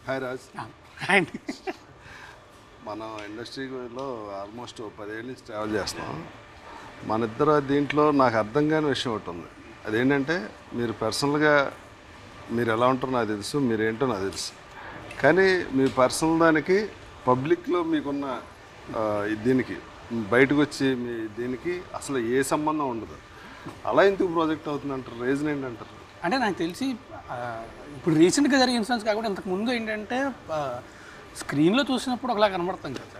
Hi Raj. అండి మనం ఇండస్ట్రీలో ఆల్మోస్ట్ 10 ఏళ్ళ నుంచి ట్రావెల్ చేస్తాం. మన ఇద్దరు దీంట్లో నాకు అర్థం కాని విషయం ఒకటి ఉంది. అదేంటంటే మీరు పర్సనల్గా మీరు ఎలా ఉంటారో నాకు తెలుసు, మీరేంటో నాకు తెలుసు. కానీ మీ పర్సనల్ దానికి పబ్లిక్లో మీకున్న దీనికి బయటకు వచ్చి మీ దీనికి అసలు ఏ సంబంధం ఉండదు. అలా ఎందుకు ప్రాజెక్ట్ అవుతుంది అంటారు? రీజన్ ఏంటంటారు? అంటే నాకు తెలిసి ఇప్పుడు రీసెంట్గా జరిగిన ఇన్సిడెంట్స్ కాకుండా ఇంతకుముందు ఏంటంటే స్క్రీన్లో చూసినప్పుడు ఒకలా కనబడతాం కదా.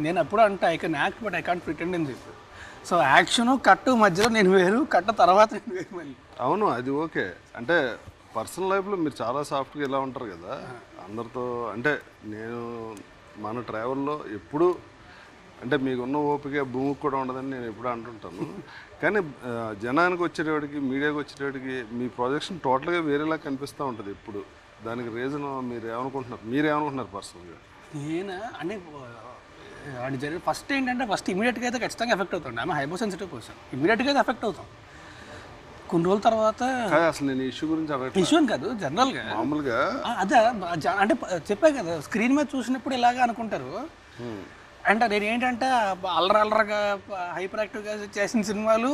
నేను అప్పుడు అంటే I can act but I can't pretend అని చెప్పి. సో యాక్షన్ కట్ మధ్యలో నేను వేరు, కట్ తర్వాత నేను వేరు మళ్ళీ. అవును, అది ఓకే. అంటే పర్సనల్ లైఫ్లో మీరు చాలా సాఫ్ట్గా ఇలా ఉంటారు కదా అందరితో. అంటే నేను మన ట్రావెల్లో ఎప్పుడు అంటే మీకున్న ఓపిక భూమికి కూడా ఉండదని నేను ఎప్పుడూ అంటుంటాను. కానీ జనానికి వచ్చేటప్పటికి, మీడియాకి వచ్చేటప్పటికి మీ ప్రొజెక్షన్ టోటల్గా వేరేలా కనిపిస్తూ ఉంటుంది ఎప్పుడు. దానికి రీజన్ మీరేమనుకుంటున్నారు పర్సనల్గా? నేను అంటే అది జరిగిన ఫస్ట్ ఏంటంటే ఇమీడియట్గా అయితే ఖచ్చితంగా ఎఫెక్ట్ అవుతాం. ఆమె హైపర్ సెన్సిటివ్ పర్సన్, ఇమీడియట్గా అయితే ఎఫెక్ట్ అవుతాం. కొన్ని రోజుల తర్వాత అసలు నేను ఇష్యూ గురించి ఇష్యూ అని కాదు, జనరల్గా మామూలుగా అదే అంటే చెప్పా కదా, స్క్రీన్ మీద చూసినప్పుడు ఇలాగా అనుకుంటారు. అంటే నేను ఏంటంటే అల్లరగా హైపర్ యాక్టివ్గా చేసిన సినిమాలు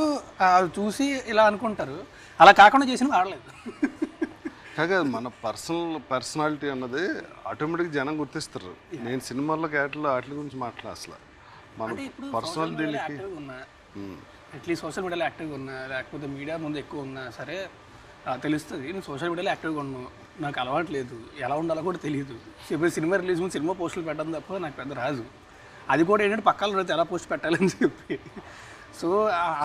చూసి ఇలా అనుకుంటారు. అలా కాకుండా చేసినవి ఆడలేదు. కాగా మన పర్సనాలిటీ అన్నది ఆటోమేటిక్గా జనం గుర్తిస్తారు. నేను సినిమాల్లో క్యారెక్టర్లో వాటి గురించి మాట్లాడ అసలు మన పర్సనల్ దీనికి అట్లీస్ట్ సోషల్ మీడియాలో యాక్టివ్గా ఉన్నా, లేకపోతే మీడియా ముందు ఎక్కువ ఉన్నా సరే తెలుస్తుంది. నేను సోషల్ మీడియాలో యాక్టివ్గా ఉన్నాను, నాకు అలవాటు లేదు, ఎలా ఉండాలో కూడా తెలియదు. ఇప్పుడు సినిమా రిలీజ్ ముందు సినిమా పోస్టులు పెట్టడం తప్ప నాకు పెద్ద రాజు. అది కూడా ఏంటంటే పక్కన రోజు ఎలా పోస్ట్ పెట్టాలని చెప్పి. సో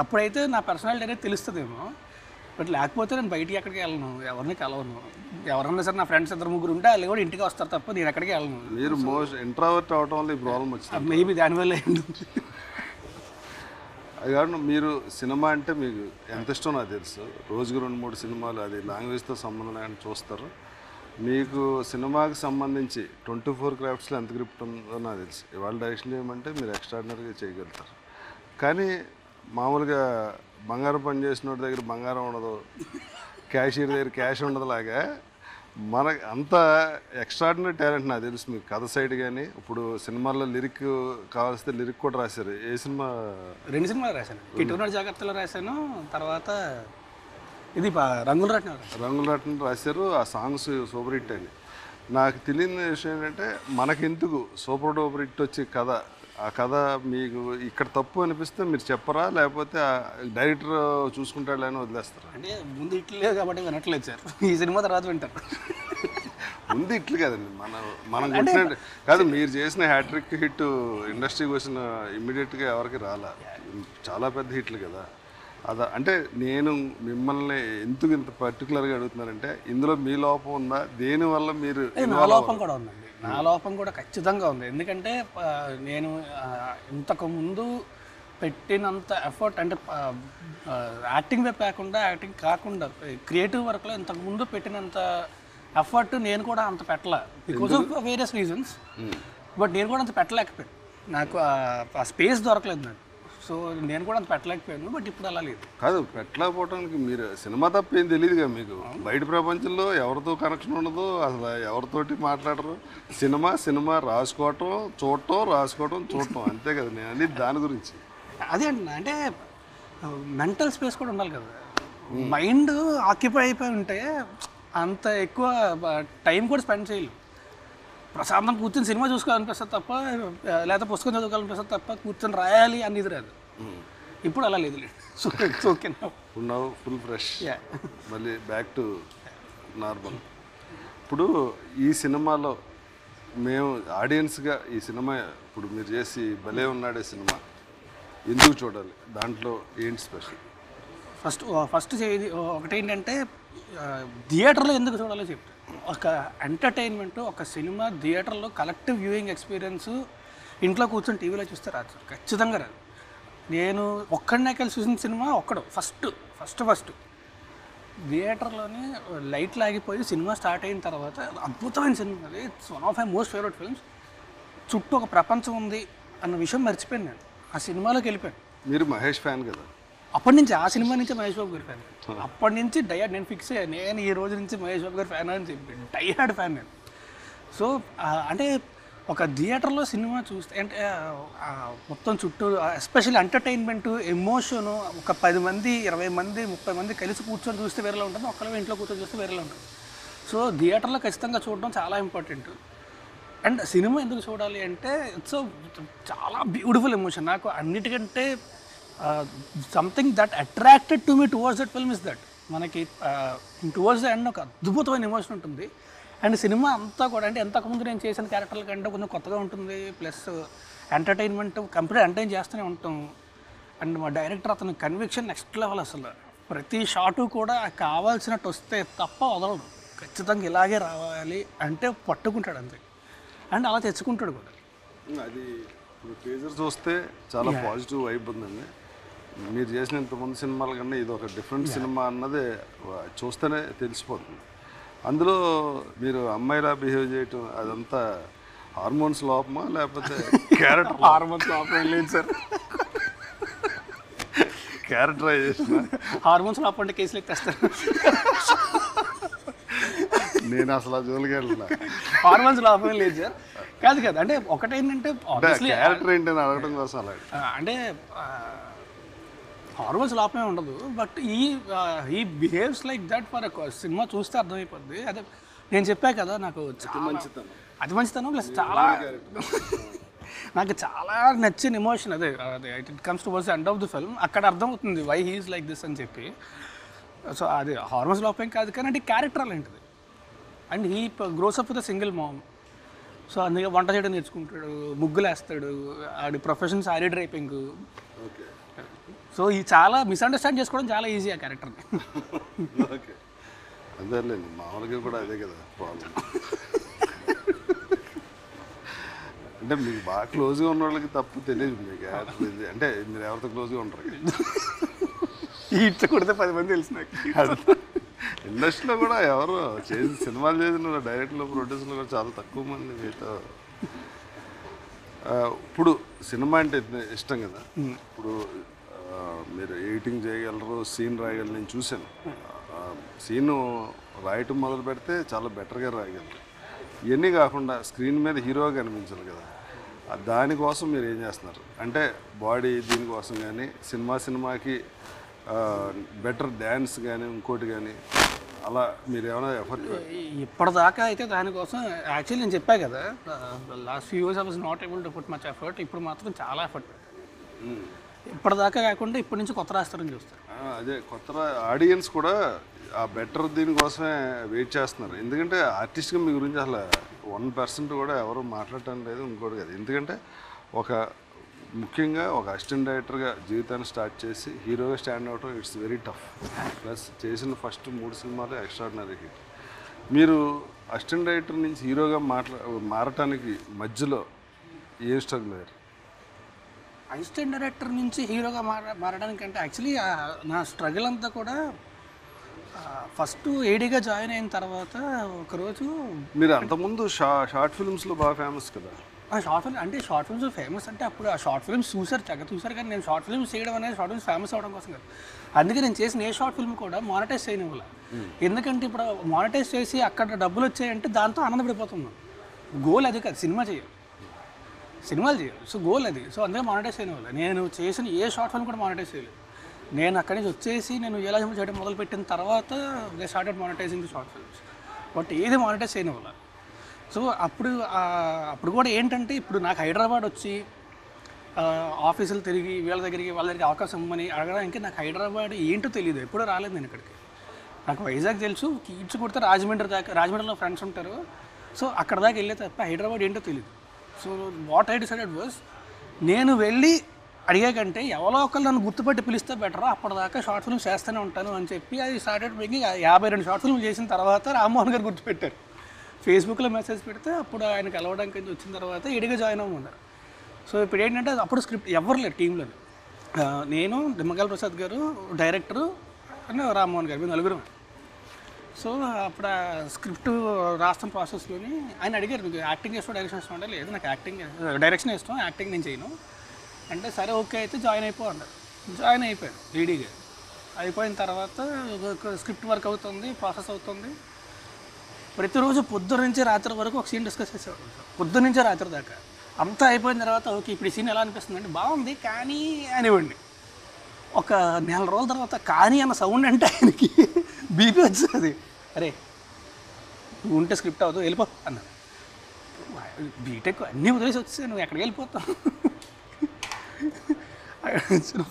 అప్పుడైతే నా పర్సనాలిటీ అనేది తెలుస్తుందేమో. బట్ లేకపోతే నేను బయటికి ఎక్కడికి వెళ్ళను, ఎవరిని కలవను. ఎవరన్నా సరే నా ఫ్రెండ్స్ 2-3 ఉంటే వాళ్ళు కూడా ఇంటికి వస్తారు తప్ప నేను ఎక్కడికి వెళ్ళను. మీరు మోస్ట్ ఇంట్రావర్ట్ అవడం వల్ల ఈ ప్రాబ్లం వచ్చింది. మేబీ దానివల్ల ఏంటి. అది కాకుండా మీరు సినిమా అంటే మీకు ఎంత ఇష్టం నాకు తెలుసు. రోజుకు 2-3 సినిమాలు, అది లాంగ్వేజ్తో సంబంధం లేని చూస్తారు. మీకు సినిమాకి సంబంధించి 24 క్రాఫ్ట్స్లో ఎంత గ్రిప్ట్ ఉందో నాకు తెలుసు. ఇవాళ డైరెక్షన్ చేయమంటే మీరు ఎక్స్ట్రాడినరీగా చేయగలుగుతారు. కానీ మామూలుగా బంగారం పని చేసిన వాడి దగ్గర బంగారం ఉండదు, క్యాషియర్ దగ్గర క్యాష్ ఉండదు లాగా మనకు అంత ఎక్స్ట్రాడినరీ టాలెంట్ నాకు తెలుసు. మీకు కథ సైడ్ కానీ ఇప్పుడు సినిమాల్లో లిరిక్ కావాల్స్తే లిరిక్ కూడా రాశారు. ఏ సినిమా? 2 సినిమాలు రాశాను. కిట్టునాడు జాగ్రత్తలో రాశాను, తర్వాత ఇది రంగుల రత్నం రాశారు. ఆ సాంగ్స్ సూపర్ హిట్ అని. నాకు తెలియని విషయం ఏంటంటే మనకెందుకు సూపర్ డూపర్ హిట్ వచ్చి కథ, ఆ కథ మీకు ఇక్కడ తప్పు అనిపిస్తే మీరు చెప్పరా, లేకపోతే డైరెక్టర్ చూసుకుంటాడు అని వదిలేస్తారా? అంటే ముందు ఇట్లు లేదు కాబట్టి వినట్లేదు సార్, ఈ సినిమా తర్వాత వింటారు. ముందు ఇట్లు కదండి, మనం కొట్టినట్టు కాదు. మీరు చేసిన హ్యాట్రిక్ హిట్ ఇండస్ట్రీకి వచ్చిన ఇమ్మీడియట్గా ఎవరికి రాలా, చాలా పెద్ద హిట్లు కదా. అంటే నేను మిమ్మల్ని ఎందుకు ఇంత పర్టికులర్గా అడుగుతున్నానంటే ఇందులో మీ లోపం ఉందా, దేనివల్ల మీరు? నా లోపం కూడా ఉందండి, నా లోపం కూడా ఖచ్చితంగా ఉంది. ఎందుకంటే నేను ఇంతకుముందు పెట్టినంత ఎఫర్ట్, అంటే యాక్టింగ్ వైపు కాకుండా క్రియేటివ్ వర్క్లో ఇంతకుముందు పెట్టినంత ఎఫర్ట్ నేను కూడా అంత పెట్టలే, because of various reasons. But నేను కూడా అంత పెట్టలేకపోయాను, నాకు ఆ స్పేస్ దొరకలేదు నాకు. సో నేను కూడా అంత పెట్టలేకపోయాను. బట్ ఇప్పుడు అలా లేదు. కాదు, పెట్టలేకపోవడానికి మీరు సినిమా తప్ప ఏం తెలియదుగా మీకు. బయట ప్రపంచంలో ఎవరితో కనెక్షన్ ఉండదు, అసలు ఎవరితోటి మాట్లాడరు. సినిమా రాసుకోవటం చూడటం అంతే కదా. నేను అనేది దాని గురించి అదే అంటే మెంటల్ స్పేస్ కూడా ఉండాలి కదా. మైండ్ ఆక్యుపై అయిపోయి ఉంటే అంత ఎక్కువ టైం కూడా స్పెండ్ చేయలేం. ప్రశాంతం కూర్చొని సినిమా చూసుకోవాలనిపిస్తుంది తప్ప, లేదా పుస్తకం చదువుకోవాలనిపిస్తుంది తప్ప కూర్చొని రాయాలి అని ఇది రాదు. ఇప్పుడు అలా లేదు. ఓకే, ఉన్నావు ఫుల్ ఫ్రెష్, మళ్ళీ బ్యాక్ టు నార్మల్. ఇప్పుడు ఈ సినిమాలో మేము ఆడియన్స్గా ఈ సినిమా ఇప్పుడు మీరు చేసి భలే ఉన్నాడే సినిమా ఎందుకు చూడాలి, దాంట్లో ఏంటి స్పెషల్? ఫస్ట్ ఒకటి ఏంటంటే థియేటర్లో ఎందుకు చూడాలో చెప్తాను. ఒక ఎంటర్టైన్మెంట్, ఒక సినిమా థియేటర్లో కలెక్టివ్ వ్యూయింగ్ ఎక్స్పీరియన్స్ ఇంట్లో కూర్చొని టీవీలో చూస్తే రాదు సార్, ఖచ్చితంగా రాదు. నేను ఒక్కడనే కలిసి చూసిన సినిమా ఫస్ట్ థియేటర్లోనే లైట్లు ఆగిపోయి సినిమా స్టార్ట్ అయిన తర్వాత అద్భుతమైన సినిమా, అది it's one of my most favourite films. చుట్టూ ఒక ప్రపంచం ఉంది అన్న విషయం మర్చిపోయాను, నేను ఆ సినిమాలోకి వెళ్ళిపోయాను. మీరు మహేష్ ఫ్యాన్ కదా? అప్పటి నుంచి, ఆ సినిమా నుంచి మహేష్ బాబు గారి ఫ్యాన్. అప్పటి నుంచి నేను ఫిక్స్ అయ్యాను, నేను ఈ రోజు నుంచి మహేష్ బాబు గారి ఫ్యాన్ అని చెప్పి డైహార్డ్ ఫ్యాన్ నేను. సో అంటే ఒక థియేటర్లో సినిమా చూస్తే అంటే మొత్తం చుట్టూ ఎస్పెషల్లీ ఎంటర్టైన్మెంట్ ఎమోషను ఒక 10 మంది 20 మంది 30 మంది కలిసి కూర్చొని చూస్తే వేరేలా ఉంటుంది, ఒక్కళ్ళ ఇంట్లో కూర్చొని చూస్తే వేరేలా ఉంటుంది. సో థియేటర్లో ఖచ్చితంగా చూడడం చాలా ఇంపార్టెంట్. అండ్ సినిమా ఎందుకు చూడాలి అంటే ఇట్స్ చాలా బ్యూటిఫుల్ ఎమోషన్. నాకు అన్నిటికంటే something that attracted to me towards that film is that మనకి టువర్డ్స్ ద ఎండ్ ఒక అద్భుతమైన ఎమోషన్ ఉంటుంది. అండ్ సినిమా అంతా కూడా అంటే ఎంతకుముందు నేను చేసిన క్యారెక్టర్ల కంటే కొంచెం కొత్తగా ఉంటుంది. ప్లస్ ఎంటర్టైన్మెంట్ కంప్లీట్ ఎంటర్టైన్ చేస్తూనే ఉంటాం. అండ్ మా డైరెక్టర్ అతని కన్విక్షన్ నెక్స్ట్ లెవెల్. అసలు ప్రతి షాటు కూడా కావాల్సినట్టు వస్తే తప్ప వదలడు. ఖచ్చితంగా ఇలాగే రావాలి అంటే పట్టుకుంటాడు అంతే. అండ్ అలా తెచ్చుకుంటాడు కూడా. అది ఇప్పుడు టీజర్ చూస్తే చాలా పాజిటివ్ వైబ్ ఉందండి. మీరు చేసిన ఇంతమంది సినిమాల కన్నా ఇది ఒక డిఫరెంట్ సినిమా అన్నది చూస్తేనే తెలిసిపోతుంది. అందులో మీరు అమ్మాయిలా బిహేవ్ చేయటం అదంతా హార్మోన్స్ లోపమా లేకపోతే క్యారెక్టర్? హార్మోన్స్ లోపం లేదు సార్, క్యారెక్టరైజేషన్. హార్మోన్స్ లోపం అంటే కేసులు ఎక్కేస్తారు. నేను అసలు ఆ జోలికి వెళ్ళిన. హార్మోన్స్ లోపం లేదు సార్. కాదు కదా, అంటే ఒకటేంటంటే క్యారెక్టర్ ఏంటని అడగడం కోసం అలా అంటే హార్మోన్స్ లోపమే ఉండదు. బట్ ఈ behaves like that for cinema చూస్తే అర్థమైపోద్ది. అదే నేను చెప్పా కదా, నాకు అతి మంచితనం ప్లస్ చాలా నాకు చాలా నచ్చిన ఎమోషన్ అదే. It comes towards the end of the film. అక్కడ అర్థమవుతుంది వై హీఈస్ లైక్ దిస్ అని చెప్పి. సో అది హార్మోన్స్ లోపం కాదు కానీ అంటే క్యారెక్టర్ అలాంటిది. And he gross up with single ma'am. So అందుకే వంట చేయడం నేర్చుకుంటాడు, ముగ్గులు వేస్తాడు, ఆడి ప్రొఫెషన్ సారీ డ్రైపింగ్. సో ఈ చాలా మిస్అండర్స్టాండ్ చేసుకోవడం చాలా ఈజీ ఆ క్యారెక్టర్ని. ఓకే, అదేలేండి, మామూలుగా కూడా అదే కదా ప్రాబ్లం. అంటే మీకు బాగా క్లోజ్గా ఉన్న వాళ్ళకి తప్పు తెలియదు మీకు అంటే మీరు ఎవరితో క్లోజ్గా ఉంటారు. ఇట్లా కొడితే 10 మంది తెలిసిన ఇండస్ట్రీలో కూడా ఎవరు చేసి సినిమాలు చేసిన డైరెక్టర్లు ప్రొడ్యూసర్లు కూడా చాలా తక్కువ మంది మీతో. ఇప్పుడు సినిమా అంటే ఇష్టం కదా, ఇప్పుడు మీరు ఎడిటింగ్ చేయగలరు, సీన్ రాయగలరు. నేను చూశాను, సీను రాయటం మొదలు పెడితే చాలా బెటర్గా రాయగలరు. ఇవన్నీ కాకుండా స్క్రీన్ మీద హీరోగా కనిపించాలి కదా, దానికోసం మీరు ఏం చేస్తున్నారు? అంటే బాడీ దీనికోసం కానీ సినిమాకి బెటర్ డ్యాన్స్ కానీ ఇంకోటి కానీ అలా మీరు ఏమైనా ఎఫర్ట్? ఇప్పటిదాకా అయితే దానికోసం యాక్చువల్లీ నేను చెప్పా కదా, last few years I was not able to put much effort. ఇప్పుడు మాత్రం చాలా ఎఫర్ట్. ఇప్పటిదాకా కాకుండా ఇప్పటి నుంచి కొత్త రాస్తారని చూస్తారు. అదే కొత్త ఆడియన్స్ కూడా ఆ బెటర్ దీనికోసమే వెయిట్ చేస్తున్నారు. ఎందుకంటే ఆర్టిస్ట్గా మీ గురించి అసలు 1% కూడా ఎవరు మాట్లాడటం లేదు. ఇంకోటి కదా, ఎందుకంటే ముఖ్యంగా ఒక అసిస్టెంట్ డైరెక్టర్గా జీవితాన్ని స్టార్ట్ చేసి హీరోగా స్టాండ్ అవటం ఇట్స్ వెరీ టఫ్. ప్లస్ చేసిన ఫస్ట్ 3 సినిమాలు ఎక్స్ట్రాడినరీ హిట్. మీరు అసిస్టెంట్ డైరెక్టర్ నుంచి హీరోగా మారటానికి మధ్యలో ఏం స్ట్రగుల్ అయ్యారు? అసిస్టెంట్ డైరెక్టర్ నుంచి హీరోగా మారడానికి అంటే యాక్చువల్లీ నా స్ట్రగుల్ అంతా కూడా ఫస్ట్ ఏడీగా జాయిన్ అయిన తర్వాత ఒకరోజు మీరు అంతకుముందు షార్ట్ ఫిల్మ్స్లో బాగా ఫేమస్ కదా. షార్ట్ ఫిల్మ్ అంటే షార్ట్ ఫిల్మ్స్ ఫేమస్ అంటే అప్పుడు ఆ షార్ట్ ఫిల్మ్స్ చూసారు కానీ నేను షార్ట్ ఫిల్మ్స్ చేయడం అనేది షార్ట్ ఫిల్మ్స్ ఫేమస్ అవ్వడం కోసం కాదు. అందుకే నేను చేసిన ఏ షార్ట్ ఫిల్మ్ కూడా మానిటైజ్ చేయనివ్వాలి. ఎందుకంటే ఇప్పుడు మానిటైజ్ చేసి అక్కడ డబ్బులు వచ్చాయంటే దాంతో ఆనందపడిపోతున్నాం. గోల్ అది కాదు, సినిమాలు చేయాలి. సో గోల్ అది. సో అందుకే మానిటైజ్ చేయనివ్వాలి. నేను చేసిన ఏ షార్ట్ ఫిల్మ్ కూడా మానిటైజ్ చేయలేదు. నేను అక్కడి నుంచి వచ్చేసి నేను ఎలా చేయడం మొదలుపెట్టిన తర్వాత they started monetising the short films. But ఏది మానిటైజ్ చేయనివ్వాలి. సో అప్పుడు కూడా ఏంటంటే ఇప్పుడు నాకు హైదరాబాద్ వచ్చి ఆఫీసులు తిరిగి వాళ్ళ దగ్గరికి అవకాశం ఇవ్వమని అడగడానికి నాకు హైదరాబాద్ ఏంటో తెలియదు. ఎప్పుడూ రాలేదు నేను ఇక్కడికి. నాకు వైజాగ్ తెలుసు, కీడ్స్ కొడితే రాజమండ్రిలో ఫ్రెండ్స్ ఉంటారు. సో అక్కడ దాకా వెళ్ళే తప్ప హైదరాబాద్ ఏంటో తెలియదు. So what I decided was నేను వెళ్ళి అడిగే కంటే ఎవరో ఒకళ్ళు నన్ను గుర్తుపట్టి పిలిస్తే బెటర్, అప్పటిదాకా షార్ట్ ఫిల్మ్స్ చేస్తూనే ఉంటాను అని చెప్పి అది స్టార్టెడ్ మేకింగ్. 52 షార్ట్ ఫిల్మ్లు చేసిన తర్వాత రామ్మోహన్ గారు గుర్తుపెట్టారు. ఫేస్బుక్లో మెసేజ్ పెడితే అప్పుడు ఆయన కలవడానికి వచ్చిన తర్వాత ఇడిగా జాయిన్ అవ్వమన్నారు. సో ఇప్పుడు ఏంటంటే అప్పుడు స్క్రిప్ట్ ఎవరు లేరు టీంలో. నేను, నిమ్మగల్ ప్రసాద్ గారు, డైరెక్టరు అని రామ్మోహన్ గారు, మేము 4. సో అప్పుడు ఆ స్క్రిప్ట్ రాస్తున్న ప్రాసెస్లోని ఆయన అడిగారు, మీకు యాక్టింగ్ చేస్తూ డైరెక్షన్ ఇష్టం అంటే, లేదు నాకు డైరెక్షన్ ఇష్టం, యాక్టింగ్ నేను చేయను అంటే, సరే ఓకే అయితే జాయిన్ అయిపో అన్నారు. జాయిన్ అయిపోయాను రెడీగా. అయిపోయిన తర్వాత స్క్రిప్ట్ వర్క్ అవుతుంది, ప్రాసెస్ అవుతుంది. ప్రతిరోజు పొద్దున్న నుంచి రాత్రి వరకు ఒక సీన్ డిస్కస్ చేసేవాడు పొద్దున్న నుంచి రాత్రి దాకా. అంతా అయిపోయిన తర్వాత ఓకే ఇప్పుడు ఈ సీన్ ఎలా అనిపిస్తుంది అంటే బాగుంది కానీ అనేవాడిని. ఒక నెల రోజుల తర్వాత కానీ అన్న సౌండ్ అంటే ఆయనకి బీపీ వచ్చేది. అరే నువ్వు ఉంటే స్క్రిప్ట్ అవ్వదు వెళ్ళిపో అన్నాడు. బీటెక్ అన్నీ వదిలేసి వచ్చేసి నువ్వు ఎక్కడికి వెళ్ళిపోతావు?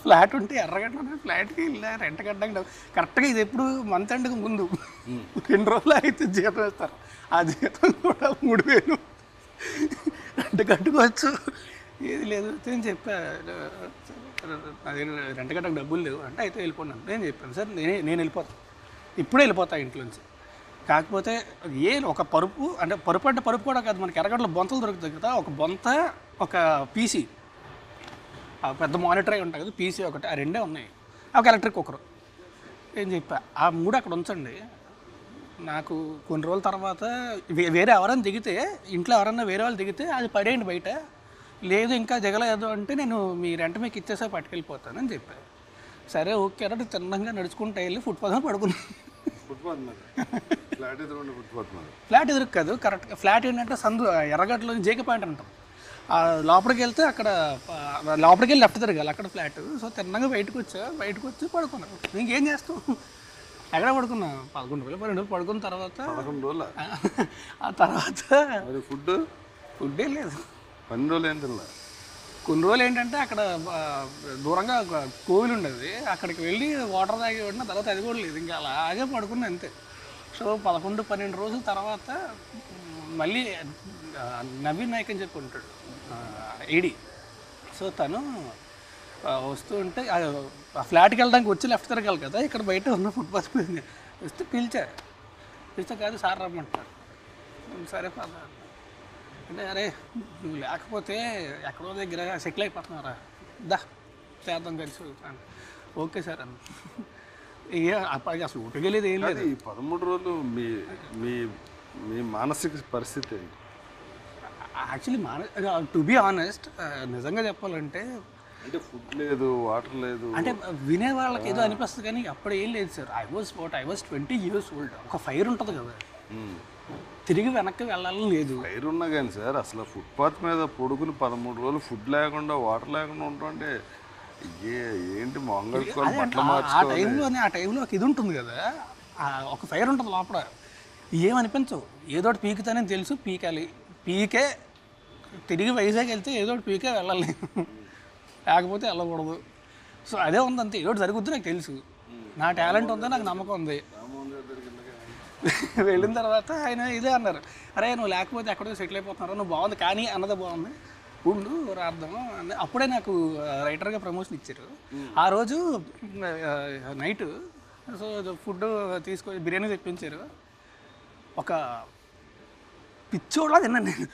ఫ్లాట్ ఉంటే ఎర్రగడ్డ ఫ్లాట్కి వెళ్ళా రెంట్ కట్టడానికి కరెక్ట్గా ఇది ఎప్పుడు మంత్ ఎండ్కి ముందు 2 రోజులు అయితే జీతం వేస్తారు. ఆ జీతం కూడా 3000 రెంట్ కట్టుకోవచ్చు. ఏది లేదు నేను చెప్పా అదే రెంట్ కట్టడానికి డబ్బులు లేవు అంటే అయితే వెళ్ళిపోన్నాను. నేను చెప్పాను సార్ నేను వెళ్ళిపోతాను ఇప్పుడే వెళ్ళిపోతా ఇంట్లోంచి. కాకపోతే ఒక పరుపు అంటే పరుపు కూడా కాదు మనకి ఎర్రగడ్డలో బొంతలు దొరుకుతాయి కదా. ఒక బొంత ఒక పీసీ పెద్ద మానిటర్ అయి ఉంటుంది కదా పీసీ ఒకటి ఆ 2 ఉన్నాయి. ఒక ఎలక్ట్రిక్ కుక్కర్. ఏం చెప్పా ఆ 3 అక్కడ ఉంచండి. నాకు కొన్ని రోజుల తర్వాత వేరే ఎవరైనా దిగితే ఇంట్లో ఎవరైనా వేరే వాళ్ళు దిగితే అది పడేయండి బయట. లేదు ఇంకా దిగలేదు అంటే నేను మీ రెంట్ మీకు ఇచ్చేసా పట్టుకెళ్ళిపోతానని చెప్పాను. సరే ఓకే అంటే తిన్నంగా నడుచుకుంటూ వెళ్ళి ఫుట్పాత్ మీద పడుకున్నాను. ఫ్లాట్ ఎదురు కాదు కరెక్ట్గా ఫ్లాట్ ఏంటంటే సందు ఎర్రగడ్డలో జేకే పాయింట్ అంటాం. లోపలికి వెళ్తే అక్కడ లోపలికి వెళ్ళి లెఫ్ట్ తిరగాలి అక్కడ ఫ్లాట్. సో తిన్నగా బయటకు వచ్చి పడుకున్నాను. ఇంకేం చేస్తాం ఎక్కడ పడుకున్నా 11 రోజులు 12 రోజులు పడుకున్న తర్వాత ఆ తర్వాత ఫుడ్ ఏం లేదు. 12 రోజులు ఏం తిన్నా. కొన్ని రోజులు ఏంటంటే అక్కడ దూరంగా కోవిల్ ఉండేది అక్కడికి వెళ్ళి వాటర్ తాగి పడిన తర్వాత అది కూడా లేదు ఇంకా అలాగే పడుకున్నా అంతే. సో 11-12 రోజుల తర్వాత మళ్ళీ నవీన్ నాయక్ అని చెప్పి ఉంటాడు ఏడి. సో తను వస్తూ ఉంటే ఆ ఫ్లాట్కి వెళ్ళడానికి వచ్చి లెఫ్ట్ తిరగాలి కదా ఇక్కడ బయట ఉన్న ఫుట్పాత్ మీద వస్తే పిలిచా కాదు సార్ రమ్మంటారు. సరే పద అంటే అరే నువ్వు లేకపోతే ఎక్కడో దగ్గర సెటిల్ అయిపోతున్నారా దా చేద్దాం కలిసి. ఓకే సార్ అన్న అప్పటికి అసలు ఊటకెళ్ళేది ఏం లేదు. ఈ 13 రోజులు మీ మానసిక పరిస్థితి ఏంటి? యాక్చువల్లీ టు బీ ఆనెస్ట్ నిజంగా చెప్పాలంటే అంటే ఫుడ్ లేదు వాటర్ లేదు అంటే వినే వాళ్ళకి ఏదో అనిపిస్తుంది కానీ అప్పుడు ఏం లేదు sir. I was 20 years old. ఒక ఫైర్ ఉంటుంది కదా తిరిగి వెనక్కి వెళ్ళాలని లేదు. ఫైర్ ఉన్నా కానీ సార్ అసలు ఫుట్పాత్ మీద పొడుగుని 13 రోజులు ఫుడ్ లేకుండా వాటర్ లేకుండా ఉంటుంటే ఏంటి ఆ టైంలో ఒక ఇది ఉంటుంది కదా ఒక ఫైర్ ఉంటుంది లోపల ఏమనిపించవు. ఏదోటి పీకుతానని తెలుసు పీకే తిరిగి వైజాగ్ వెళ్తే ఏదోటి పీకే వెళ్ళాలి లేకపోతే వెళ్ళకూడదు. సో అదే ఉంది అంతే. ఏదోటి జరుగుద్ది నాకు తెలుసు నా టాలెంట్ ఉందో నాకు నమ్మకం ఉంది. వెళ్ళిన తర్వాత ఆయన ఇదే అన్నారు అరే నువ్వు లేకపోతే ఎక్కడో సెటిల్ అయిపోతున్నారు నువ్వు బాగుంది కానీ అన్నదే బాగుంది ఉండు రాద్దాము. అప్పుడే నాకు రైటర్గా ప్రమోషన్ ఇచ్చారు. ఆ రోజు నైట్ సో ఫుడ్ తీసుకొని బిర్యానీ తెప్పించారు. ఒక పిచ్చోళ్ళ తిన్నాను నేను.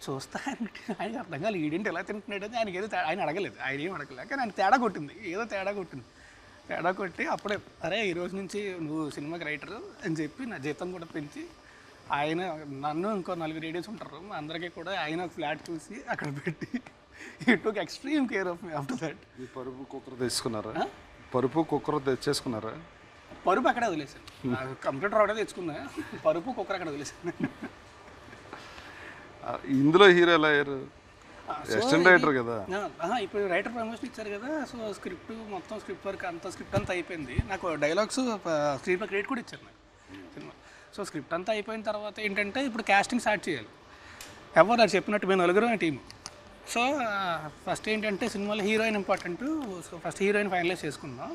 చూస్తా ఆయనకి అర్థం కాదు ఈడేంటి ఎలా తింటున్నాడు అని. ఆయనకి ఏదో ఆయన అడగలేదు ఆయన ఏం అడగలేదు కానీ ఆయన తేడా కొట్టింది తేడా కొట్టి అప్పుడే అరే ఈ రోజు నుంచి నువ్వు సినిమాకి రైటరు అని చెప్పి నా జీతం కూడా పెంచి ఆయన నన్ను ఇంకో 4 లేడీస్ ఉంటారు అందరికీ కూడా ఆయన ఒక ఫ్లాట్ చూసి అక్కడ పెట్టి ఈ took extreme care of me after that. పరుపు కుక్కర్ తెచ్చేసుకున్నారా? పరుపు అక్కడే వదిలేసాను. కంప్యూటర్ ఒకటే తెచ్చుకున్నా పరుపు కుక్కర్ అక్కడ వదిలేసాను. ఇందులో హీరో ఎలా అయ్యారు? అసిస్టెంట్ రైటర్ కదా. ఇప్పుడు రైటర్ ప్రమోషన్ ఇచ్చారు కదా. సో మొత్తం స్క్రిప్ట్ వర్క్ స్క్రిప్ట్ అంతా అయిపోయింది. నాకు డైలాగ్స్ స్క్రీన్ ప్లే క్రెడిట్ కూడా ఇచ్చారు నాకు సినిమా. సో స్క్రిప్ట్ అంతా అయిపోయిన తర్వాత ఏంటంటే ఇప్పుడు కాస్టింగ్ స్టార్ట్ చేయాలి. ఎవరు నాకు చెప్పినట్టు మేము 9 టీం. సో ఫస్ట్ ఏంటంటే సినిమాలో heroine important. So first heroine finalise చేసుకుందాం.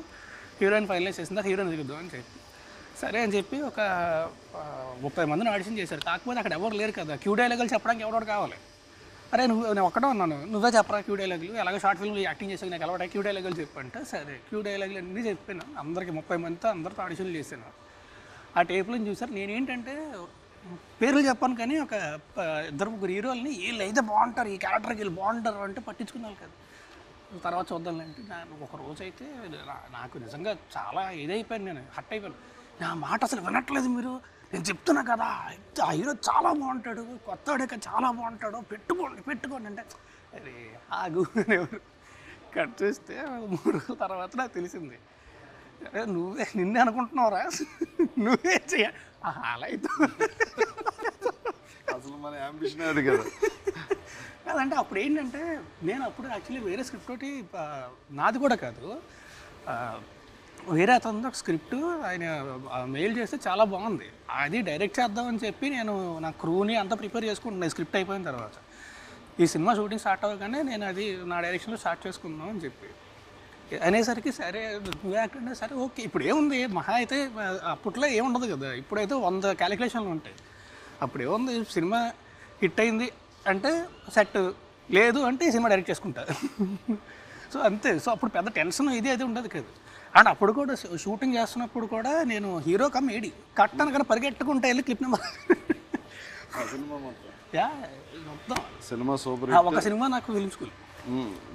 హీరోయిన్ ఫైనలైజ్ చేసిన తర్వాత హీరోయిన్ దిగుద్దాం అని చెప్పి సరే అని చెప్పి ఒక 30 మందిని ఆడిషన్ చేశారు. కాకపోతే అక్కడ ఎవరు లేరు కదా. క్యూ డైలాగులు చెప్పడానికి ఎవడోడు కావాలి. అరే నేను ఒక్కడే ఉన్నాను నువ్వే చెప్పరా క్యూ డైలాగులు ఎలాగో షార్ట్ ఫిల్మ్లో యాక్టింగ్ చేసాను నాకు అలవాటు క్యూ డైలాగులు చెప్పంటే సరే క్యూ డైలాగులు అన్నీ చెప్పాను. అందరికి 30 మందితో అందరితో ఆడిషన్లు చేశాను. ఆ టేపులను చూసారు. నేనేంటంటే పేర్లు చెప్పాను కానీ ఒక 2-3 హీరోలని వీళ్ళు అయితే బాగుంటారు ఈ క్యారెక్టర్కి వీళ్ళు బాగుంటారు అంటే పట్టించుకున్నాను కదా. తర్వాత చూద్దాంలేంటి. ఒక రోజు అయితే నాకు నిజంగా చాలా ఇదైపోయాను. నేను హట్ అయిపోయాను. నా మాట అసలు వినట్లేదు మీరు. నేను చెప్తున్నా కదా ఆ హీరో చాలా బాగుంటాడు కొత్తవాడే చాలా బాగుంటాడు పెట్టుకోండి అంటే అరే ఆగు ఎవరు కట్ చేస్తే 3 రోజుల తర్వాత నాకు తెలిసింది. అరే నిన్నే అనుకుంటున్నావురా నువ్వే అలా అయితే అసలు మన అంబిషన్ అది కదా. కాదంటే అప్పుడు ఏంటంటే నేను అప్పుడు యాక్చువల్లీ వేరే స్క్రిప్ట్ తోటి నాది కూడా కాదు, వేరే అతను స్క్రిప్ట్ ఆయన మెయిల్ చేస్తే చాలా బాగుంది, అది డైరెక్ట్ చేద్దామని చెప్పి నేను నా క్రూని అంతా ప్రిపేర్ చేసుకుంటున్నాను స్క్రిప్ట్ అయిపోయిన తర్వాత. ఈ సినిమా షూటింగ్ స్టార్ట్ అవ్వగానే నేను అది నా డైరెక్షన్లో స్టార్ట్ చేసుకుందాం అని చెప్పి అనేసరికి సరే నువ్వు యాక్టర్ అంటే సరే ఓకే. ఇప్పుడు ఏముంది మహా అయితే అప్పట్లో ఏముండదు కదా, ఇప్పుడైతే 100 క్యాలిక్యులేషన్లు ఉంటాయి. అప్పుడు ఏముంది, సినిమా హిట్ అయింది అంటే సెట్, లేదు అంటే ఈ సినిమా డైరెక్ట్ చేసుకుంటా. సో అంతే. సో అప్పుడు పెద్ద టెన్షన్ ఇది అయితే ఉండదు కదా. అండ్ అప్పుడు కూడా షూటింగ్ చేస్తున్నప్పుడు కూడా నేను హీరో కమ్ ఏడి కట్టాను కానీ పరిగెట్టుకుంటే వెళ్ళి క్లిప్ నెంబర్ యా మొత్తం సినిమా సూపర్. ఒక సినిమా నాకు ఫిలిం స్కూల్,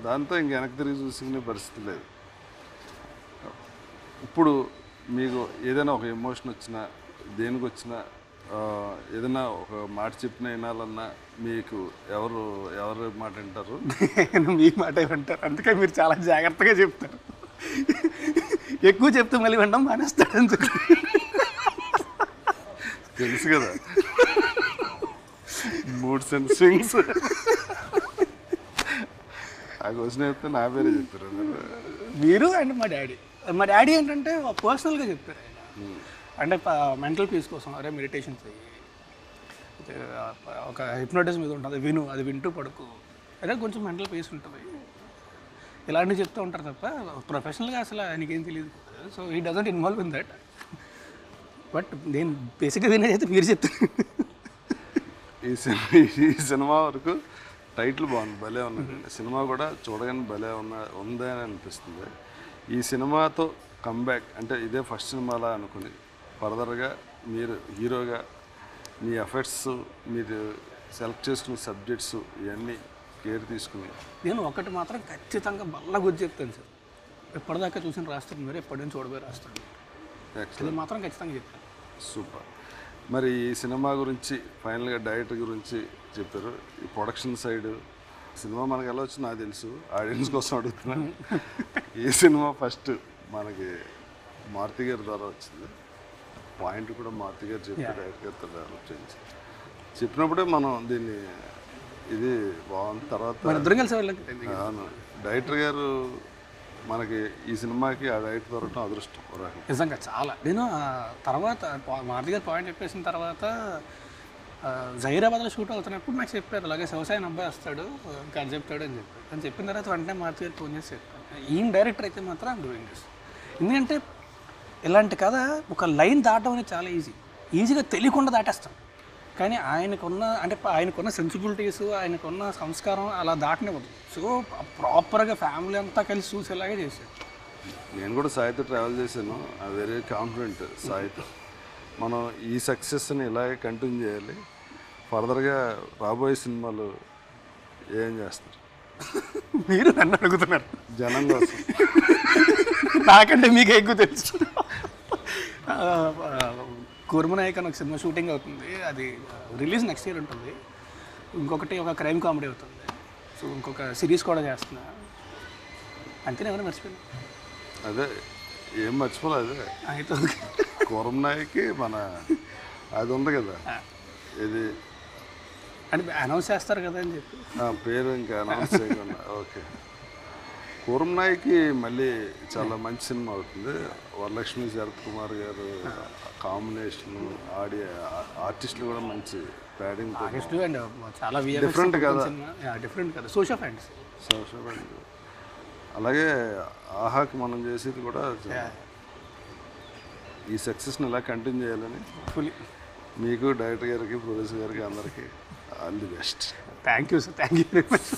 దాంతో ఇంక వెనక్కి తిరిగి చూసుకునే పరిస్థితి లేదు. ఇప్పుడు మీకు ఏదైనా ఒక ఎమోషన్ వచ్చినా దేనికి వచ్చినా ఏదైనా ఒక మాట చెప్పినా వినాలన్నా మీకు ఎవరు మాట వింటారు? మీ మాట వింటారు, అందుకే మీరు చాలా జాగ్రత్తగా చెప్తారు. ఎక్కువ చెప్తే మళ్ళీ వినడం మానేస్తాడని చెప్పి తెలుసు కదా, మూడ్ సెన్సింగ్స్. ఆ క్వశ్చన్ చెప్తే నా పేరే చెప్తారు మీరు. అండ్ మా డాడీ ఏంటంటే పర్సనల్గా చెప్తారు ఆయన, అంటే మెంటల్ పీస్ కోసం అరే మెడిటేషన్ చెయ్యి, ఒక హిప్నోటిజం మీద ఉంటుంది విను, అది వింటూ పడుకో, అదే కొంచెం మెంటల్ పీస్ ఉంటుంది, ఇలాంటివి చెప్తూ ఉంటారు తప్ప ప్రొఫెషనల్గా అసలు ఆయనకేం తెలియదు. So he doesn't involve in that. But నేను బేసిక్గా వినేదైతే మీరు చెప్తాను. ఈ సినిమా వరకు టైటిల్ బాగుంది, భలే ఉన్నదండి. సినిమా కూడా చూడగానే భలే ఉందని అనిపిస్తుంది. ఈ సినిమాతో కమ్బ్యాక్ అంటే ఇదే ఫస్ట్ సినిమాలా అనుకుని ఫర్దర్గా మీరు హీరోగా మీ ఎఫర్ట్స్, మీరు సెలెక్ట్ చేసుకునే సబ్జెక్ట్స్ ఇవన్నీ కేర్ తీసుకుని. నేను ఒకటి మాత్రం ఖచ్చితంగా బల్ల గుర్తు చెప్తాను సార్, ఎప్పటిదాకా చూసిన రాస్తాను మీరు, ఎప్పటి నుంచి చూడబోయి రాస్తాను, ఇది మాత్రం ఖచ్చితంగా చెప్తాను. సూపర్. మరి ఈ సినిమా గురించి ఫైనల్గా డైరెక్టర్ గురించి చెప్పారు. ఈ ప్రొడక్షన్ సైడ్ సినిమా మనకు ఎలా వచ్చిందో నాకు తెలుసు, ఆడియన్స్ కోసం అడుగుతున్నాను. ఈ సినిమా ఫస్ట్ మనకి మారుతి గారి ద్వారా వచ్చింది, పాయింట్ కూడా మారుతి గారు చెప్పి డైరెక్టర్ గారితో డెవలప్ చేయించి చెప్పినప్పుడే మనం దీన్ని ఇది బాగుంది. తర్వాత అవును, డైరెక్టర్ గారు మనకి ఈ సినిమాకి ఆ డైరెక్టర్ దొరకడం అదృష్టం నిజంగా చాలా. నేను తర్వాత మారుతి గారు పాయింట్ చెప్పేసిన తర్వాత జహీరాబాద్లో షూట్ అవుతున్నప్పుడు నాకు చెప్పారు అలాగే వ్యవసాయం అబ్బాయి వస్తాడు కథ చెప్తాడు అని చెప్పాడు. అని చెప్పిన తర్వాత వెంటనే మారుతి గారు ఫోన్ చేసి చెప్పాను, ఈయన డైరెక్టర్ అయితే మాత్రం ఐమ్ డూయింగ్ దిస్. ఎందుకంటే ఇలాంటి కథ ఒక లైన్ దాటడం అనేది చాలా ఈజీగా తెలియకుండా దాటేస్తాం, కానీ ఆయనకున్న సెన్సిబిలిటీస్, ఆయనకున్న సంస్కారం అలా దాటనివ్వదు. సో ప్రాపర్గా ఫ్యామిలీ అంతా కలిసి చూసేలాగే చేశారు. నేను కూడా సాయితో ట్రావెల్ చేశాను, ఐ వెరీ కాన్ఫిడెంట్ సాయితో. మనం ఈ సక్సెస్ని ఇలాగే కంటిన్యూ చేయాలి. ఫర్దర్గా రాబోయే సినిమాలు ఏం చేస్తారు? మీరు నన్ను అడుగుతున్నారు జనం కోసం. నాకంటే మీకు ఎక్కువ తెలుసు. కూర్మనాయక్ అని ఒక సినిమా షూటింగ్ అవుతుంది, అది రిలీజ్ నెక్స్ట్ ఇయర్ ఉంటుంది. ఇంకొకటి ఒక క్రైమ్ కామెడీ అవుతుంది. సో ఇంకొక సిరీస్ కూడా చేస్తున్నా. అంతేనే ఎవరైనా మర్చిపోయింది? అదే ఏం మర్చిపోలేదు. అదే అయితే కూర్మనాయక్కి మన అది ఉంది కదా, ఇది అంటే అనౌన్స్ చేస్తారు కదా అని చెప్పి పేరు ఇంకా అనౌన్స్ చేయకుండా. ఓకే, కూర్మనాయక్కి మళ్ళీ చాలా మంచి సినిమా అవుతుంది. వరలక్ష్మి శరత్ కుమార్ గారు కాంబినేషన్, ఆర్టిస్టులు కూడా మంచి ప్యాడింగ్, అండ్ చాలా డిఫరెంట్ కదా, డిఫరెంట్ కదా, సోషల్ ఫ్యాంటసీ. అలాగే ఆహాకి మనం చేసేది కూడా ఈ సక్సెస్ని ఇలా కంటిన్యూ చేయాలని మీకు, డైరెక్టర్ గారికి, ప్రొడ్యూసర్ గారికి అందరికీ all the best. Thank you sir, thank you very much.